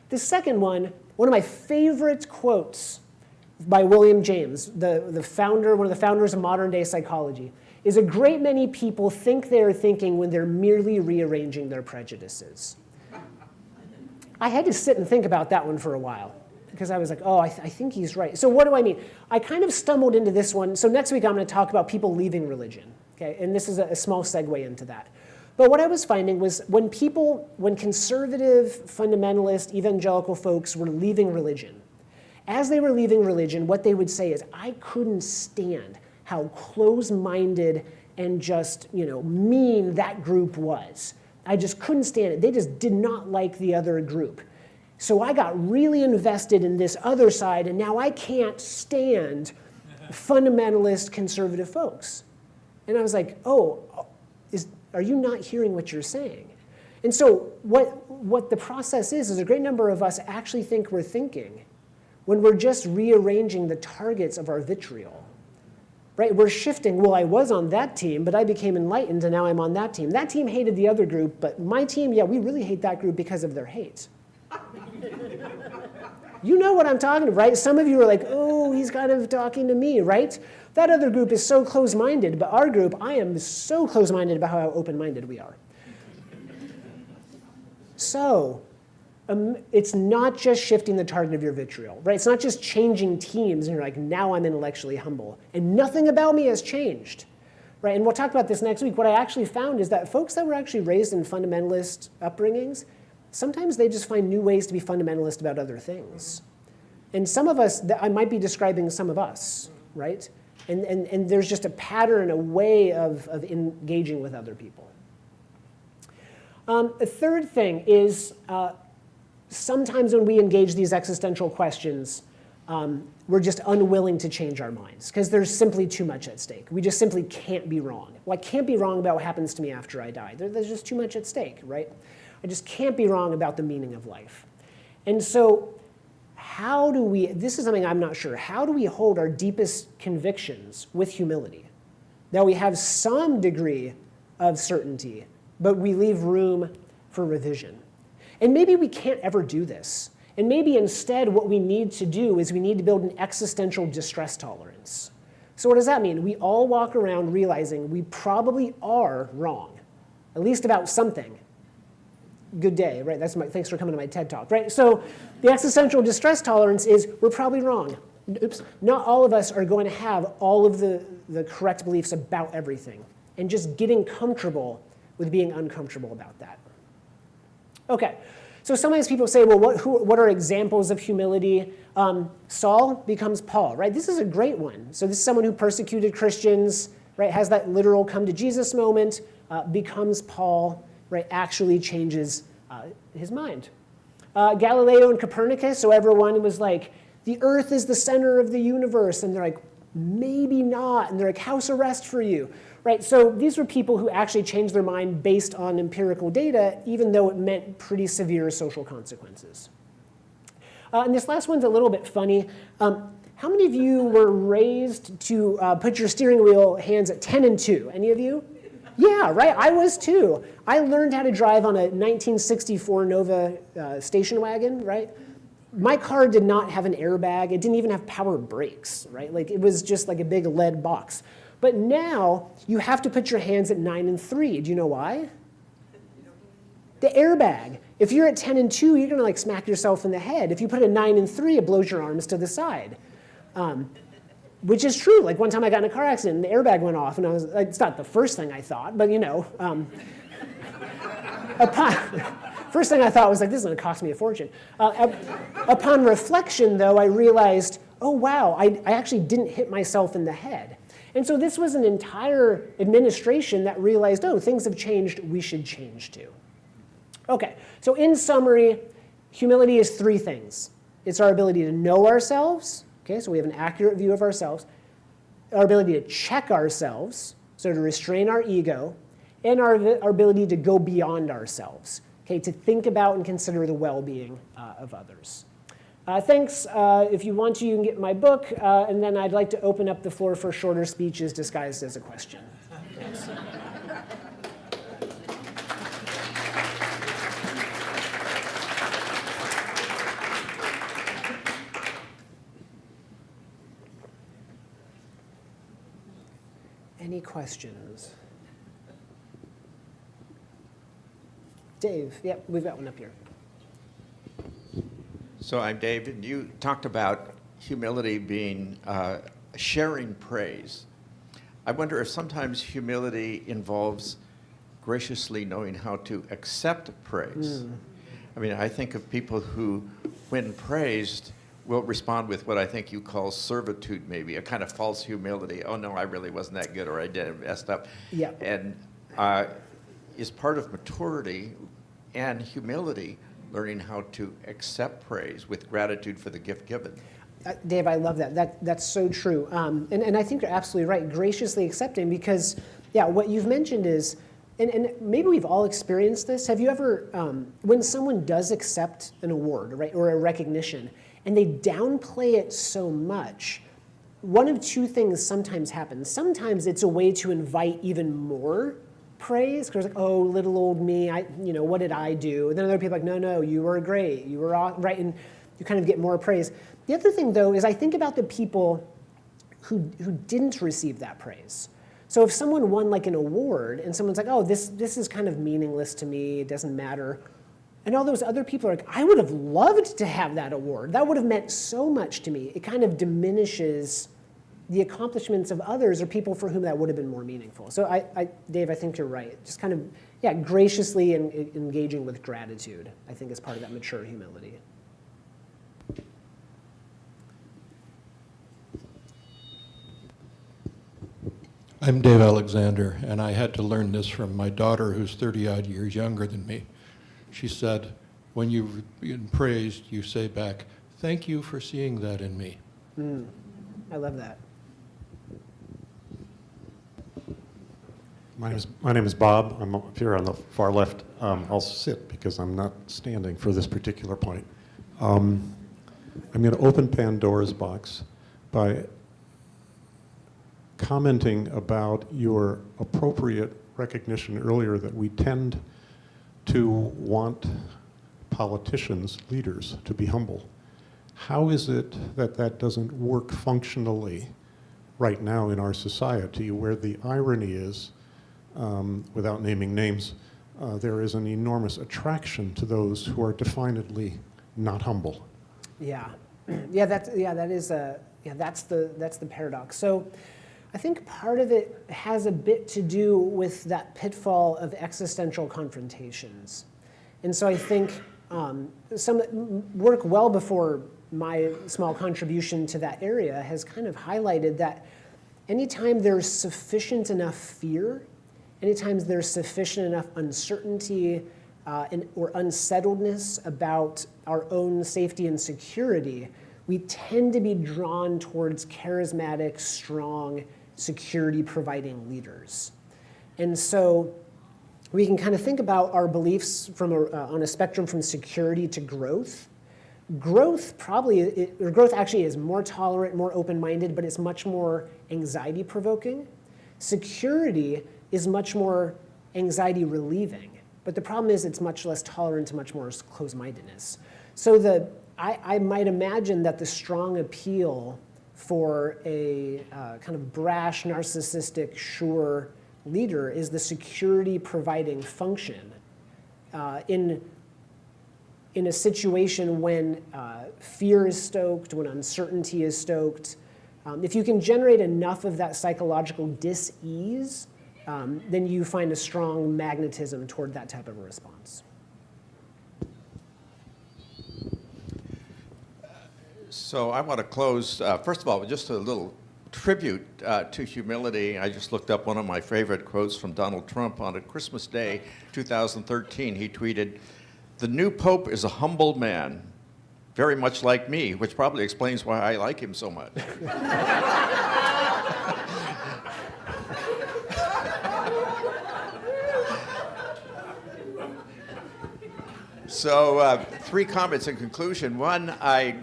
The second one of my favorite quotes by William James, the founder, one of the founders of modern day psychology, is a great many people think they're thinking when they're merely rearranging their prejudices. I had to sit and think about that one for a while, because I was like, oh, I think he's right. So what do I mean? I kind of stumbled into this one. So next week I'm going to talk about people leaving religion. Okay? And this is a small segue into that. But what I was finding was when conservative, fundamentalist, evangelical folks were leaving religion, as they were leaving religion, what they would say is, I couldn't stand how close-minded and just, mean that group was. I just couldn't stand it. They just did not like the other group. So I got really invested in this other side, and now I can't stand fundamentalist conservative folks. And I was like, are you not hearing what you're saying? And so what the process is a great number of us actually think we're thinking when we're just rearranging the targets of our vitriol. Right? We're shifting, well, I was on that team, but I became enlightened, and now I'm on that team. That team hated the other group, but my team, yeah, we really hate that group because of their hate. You know what I'm talking about, right? Some of you are like, oh, he's kind of talking to me, right? That other group is so close-minded, but our group, I am so close-minded about how open-minded we are. So, it's not just shifting the target of your vitriol, right? It's not just changing teams and you're like, now I'm intellectually humble and nothing about me has changed, right? And we'll talk about this next week. What I actually found is that folks that were actually raised in fundamentalist upbringings, sometimes they just find new ways to be fundamentalist about other things. And some of us, I might be describing some of us, right? And there's just a pattern, a way of engaging with other people. A third thing is, sometimes when we engage these existential questions, we're just unwilling to change our minds because there's simply too much at stake. We just simply can't be wrong. Well, I can't be wrong about what happens to me after I die. There's just too much at stake, right? I just can't be wrong about the meaning of life. And so how do we, this is something I'm not sure, how do we hold our deepest convictions with humility? Now we have some degree of certainty, but we leave room for revision. And maybe we can't ever do this. And maybe instead what we need to do is we need to build an existential distress tolerance. So what does that mean? We all walk around realizing we probably are wrong, at least about something. Good day, right? Thanks for coming to my TED Talk, right? So the existential distress tolerance is we're probably wrong. Oops. Not all of us are going to have all of the correct beliefs about everything. And just getting comfortable with being uncomfortable about that. Okay, so sometimes people say, well, what are examples of humility? Saul becomes Paul, right? This is a great one. So this is someone who persecuted Christians, right? Has that literal come to Jesus moment, becomes Paul, right? Actually changes his mind. Galileo and Copernicus, so everyone was like, the earth is the center of the universe. And they're like, maybe not. And they're like, house arrest for you. Right, so these were people who actually changed their mind based on empirical data, even though it meant pretty severe social consequences. And this last one's a little bit funny. How many of you were raised to put your steering wheel hands at 10 and 2? Any of you? Yeah, right, I was too. I learned how to drive on a 1964 Nova station wagon, right? My car did not have an airbag. It didn't even have power brakes, right? Like it was just like a big lead box. But now, you have to put your hands at 9 and 3. Do you know why? The airbag. If you're at 10 and 2, you're going to like smack yourself in the head. If you put a 9 and 3, it blows your arms to the side. Which is true. Like one time I got in a car accident and the airbag went off, and I was like, it's not the first thing I thought, but you know. First thing I thought was like, this is going to cost me a fortune. Upon reflection, though, I realized, oh wow, I actually didn't hit myself in the head. And so this was an entire administration that realized, oh, things have changed, we should change too. Okay, so in summary, humility is 3 things. It's our ability to know ourselves, okay, so we have an accurate view of ourselves, our ability to check ourselves, so to restrain our ego, and our ability to go beyond ourselves, okay, to think about and consider the well-being of others. Thanks. If you want to, you can get my book, and then I'd like to open up the floor for shorter speeches disguised as a question. Thanks. Any questions? Dave, yep, we've got one up here. So I'm Dave, and you talked about humility being sharing praise. I wonder if sometimes humility involves graciously knowing how to accept praise. I mean, I think of people who, when praised, will respond with what I think you call servitude, maybe, a kind of false humility. Oh, no, I really wasn't that good, or I did messed up. Yeah. And is part of maturity and humility learning how to accept praise with gratitude for the gift given. Dave, I love that. That's so true. And I think you're absolutely right, graciously accepting, because, yeah, what you've mentioned is, and maybe we've all experienced this. Have you ever, when someone does accept an award, right, or a recognition, and they downplay it so much, one of 2 things sometimes happens. Sometimes it's a way to invite even more praise, because like, oh, little old me, what did I do? And then other people are like, no, you were great, you were right, and you kind of get more praise. The other thing, though, is I think about the people who didn't receive that praise. So if someone won like an award, and someone's like, oh, this is kind of meaningless to me, it doesn't matter, and all those other people are like, I would have loved to have that award. That would have meant so much to me. It kind of diminishes the accomplishments of others or people for whom that would have been more meaningful. So Dave, I think you're right. Just kind of, yeah, graciously and engaging with gratitude, I think, is part of that mature humility. I'm Dave Alexander, and I had to learn this from my daughter, who's 30-odd years younger than me. She said, when you've been praised, you say back, thank you for seeing that in me. I love that. My name is Bob. I'm up here on the far left. I'll sit because I'm not standing for this particular point. I'm going to open Pandora's box by commenting about your appropriate recognition earlier that we tend to want politicians, leaders, to be humble. How is it that that doesn't work functionally right now in our society, where the irony is, without naming names, there is an enormous attraction to those who are definedly not humble? Yeah, that's the paradox. So I think part of it has a bit to do with that pitfall of existential confrontations. And so I think some work well before my small contribution to that area has kind of highlighted that anytime there's sufficient enough fear, anytime there's sufficient enough uncertainty or unsettledness about our own safety and security, we tend to be drawn towards charismatic, strong, security-providing leaders. And so we can kind of think about our beliefs on a spectrum from security to growth. Growth actually is more tolerant, more open-minded, but it's much more anxiety-provoking. Security is much more anxiety-relieving, but the problem is it's much less tolerant to much more closed-mindedness. So I might imagine that the strong appeal for a kind of brash, narcissistic, sure leader is the security-providing function. in a situation when fear is stoked, when uncertainty is stoked, if you can generate enough of that psychological dis-ease, then you find a strong magnetism toward that type of a response. So I want to close, first of all, with just a little tribute to humility. I just looked up one of my favorite quotes from Donald Trump on a Christmas Day, 2013. He tweeted, "The new Pope is a humble man, very much like me," which probably explains why I like him so much. So 3 comments in conclusion. One, I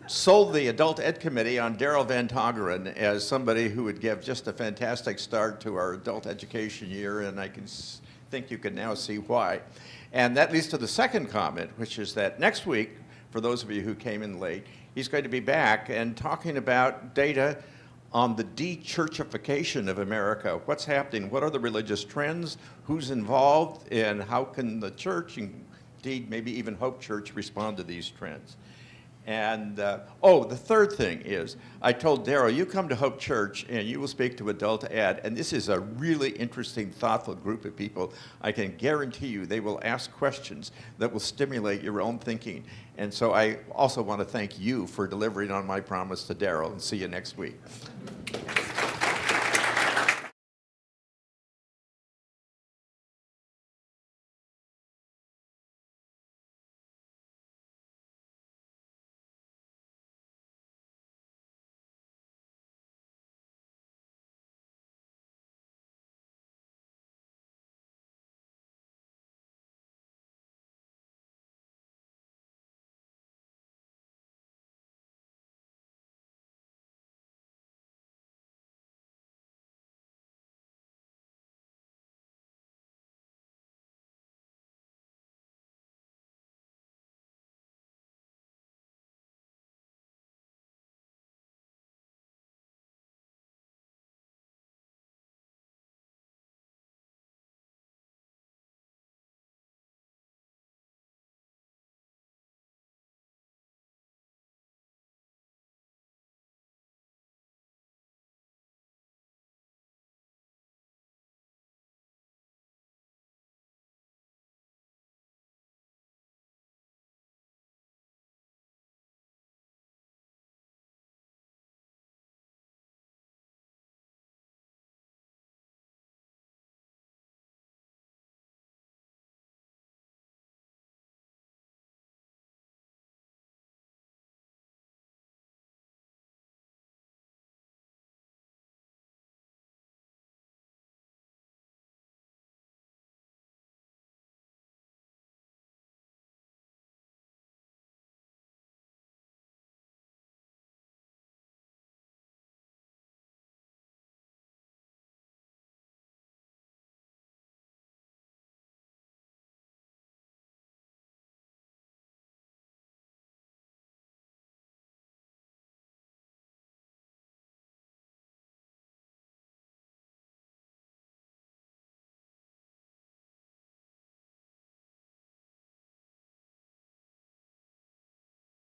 sold the Adult Ed Committee on Daryl Van Tongeren as somebody who would give just a fantastic start to our adult education year, and I think you can now see why. And that leads to the second comment, which is that next week, for those of you who came in late, he's going to be back and talking about data on the de-churchification of America. What's happening? What are the religious trends? Who's involved? And how can the church, indeed maybe even Hope Church, respond to these trends? And, the third thing is, I told Daryl, you come to Hope Church and you will speak to Adult Ed, and this is a really interesting, thoughtful group of people. I can guarantee you they will ask questions that will stimulate your own thinking. And so I also want to thank you for delivering on my promise to Daryl, and see you next week.